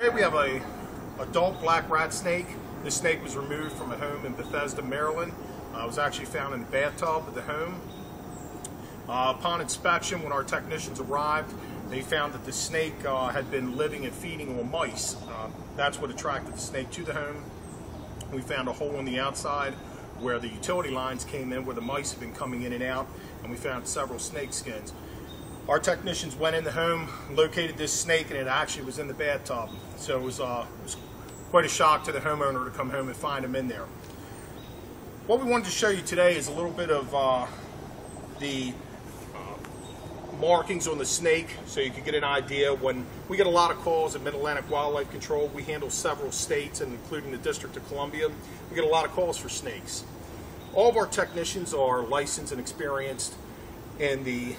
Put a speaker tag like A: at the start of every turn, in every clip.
A: Today we have a adult black rat snake. This snake was removed from a home in Bethesda, Maryland. It was actually found in the bathtub of the home. Upon inspection, when our technicians arrived, they found that the snake had been living and feeding on mice. That's what attracted the snake to the home. We found a hole on the outside where the utility lines came in, where the mice had been coming in and out, and we found several snake skins. Our technicians went in the home, located this snake, and it actually was in the bathtub. So it was quite a shock to the homeowner to come home and find him in there. What we wanted to show you today is a little bit of the markings on the snake, so you can get an idea. When we get a lot of calls at Mid-Atlantic Wildlife Control, we handle several states, and including the District of Columbia. We get a lot of calls for snakes. All of our technicians are licensed and experienced in the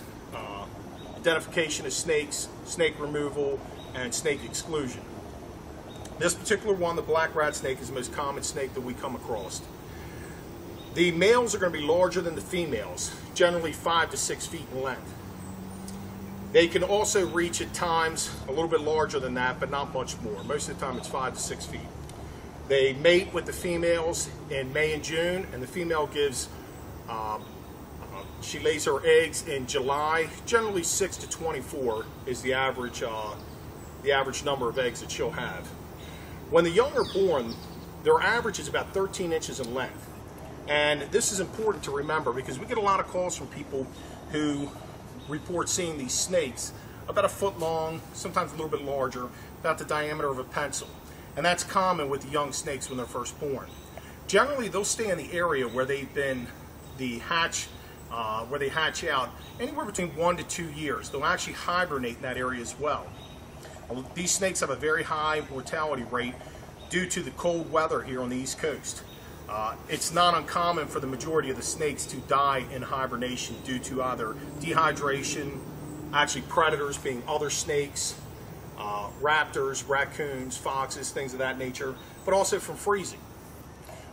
A: identification of snakes, snake removal, and snake exclusion. This particular one, the black rat snake, is the most common snake that we come across. The males are going to be larger than the females, generally 5 to 6 feet in length. They can also reach at times a little bit larger than that, but not much more. Most of the time it's 5 to 6 feet. They mate with the females in May and June, and the female gives she lays her eggs in July. Generally 6 to 24 is the average number of eggs that she'll have. When the young are born, their average is about 13 inches in length. And this is important to remember because we get a lot of calls from people who report seeing these snakes about a foot long, sometimes a little bit larger, about the diameter of a pencil. And that's common with the young snakes when they're first born. Generally, they'll stay in the area where they've been where they hatch out anywhere between 1 to 2 years. They'll actually hibernate in that area as well. These snakes have a very high mortality rate due to the cold weather here on the East Coast. It's not uncommon for the majority of the snakes to die in hibernation due to either dehydration, actually predators being other snakes, raptors, raccoons, foxes, things of that nature, but also from freezing.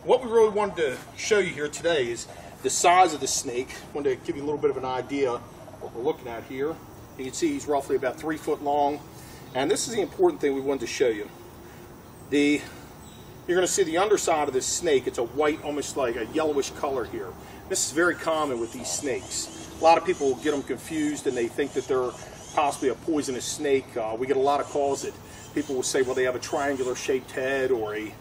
A: What we really wanted to show you here today is the size of the snake. I wanted to give you a little bit of an idea of what we're looking at here. You can see he's roughly about 3 foot long. And this is the important thing we wanted to show you. You're going to see the underside of this snake. It's a white, almost like a yellowish color here. This is very common with these snakes. A lot of people get them confused and they think that they're possibly a poisonous snake. We get a lot of calls that people will say, well, they have a triangular shaped head or a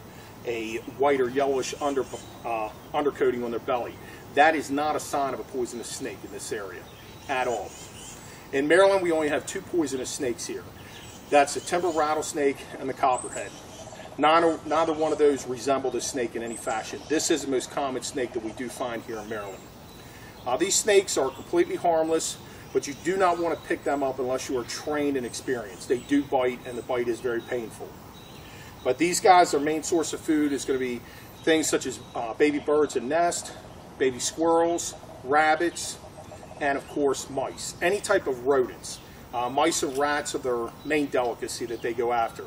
A: white or yellowish undercoating on their belly. That is not a sign of a poisonous snake in this area at all. In Maryland, we only have 2 poisonous snakes here. That's the timber rattlesnake and the copperhead. Neither one of those resemble the snake in any fashion. This is the most common snake that we do find here in Maryland. These snakes are completely harmless, but you do not want to pick them up unless you are trained and experienced. They do bite, and the bite is very painful. But these guys, their main source of food is going to be things such as baby birds and nests, baby squirrels, rabbits, and of course mice. Any type of rodents. Mice and rats are their main delicacy that they go after.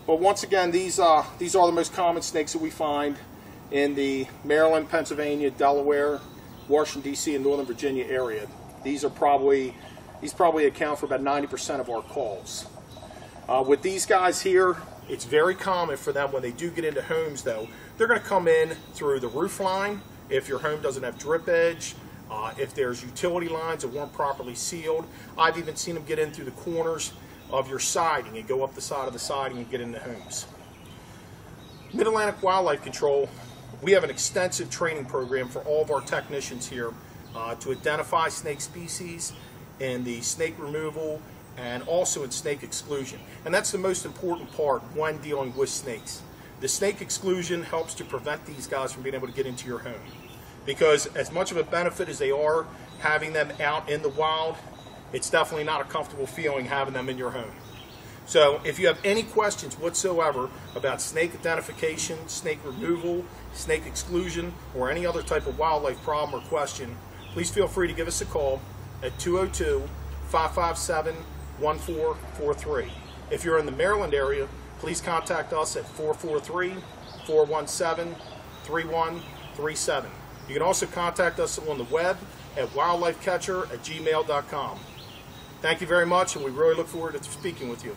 A: But once again, these are the most common snakes that we find in the Maryland, Pennsylvania, Delaware, Washington, D.C., and Northern Virginia area. These probably account for about 90% of our calls. With these guys here, it's very common for them when they do get into homes, though, they're going to come in through the roof line if your home doesn't have drip edge, if there's utility lines that weren't properly sealed. I've even seen them get in through the corners of your siding and go up the side of the siding and get into homes. Mid-Atlantic Wildlife Control, we have an extensive training program for all of our technicians here to identify snake species in the snake removal and also in snake exclusion. And that's the most important part when dealing with snakes. The snake exclusion helps to prevent these guys from being able to get into your home. Because as much of a benefit as they are having them out in the wild, it's definitely not a comfortable feeling having them in your home. So if you have any questions whatsoever about snake identification, snake removal, snake exclusion, or any other type of wildlife problem or question, please feel free to give us a call at 202-557-1443. If you're in the Maryland area, please contact us at 443-417-3137. You can also contact us on the web at wildlifecatcher@gmail.com. Thank you very much, and we really look forward to speaking with you.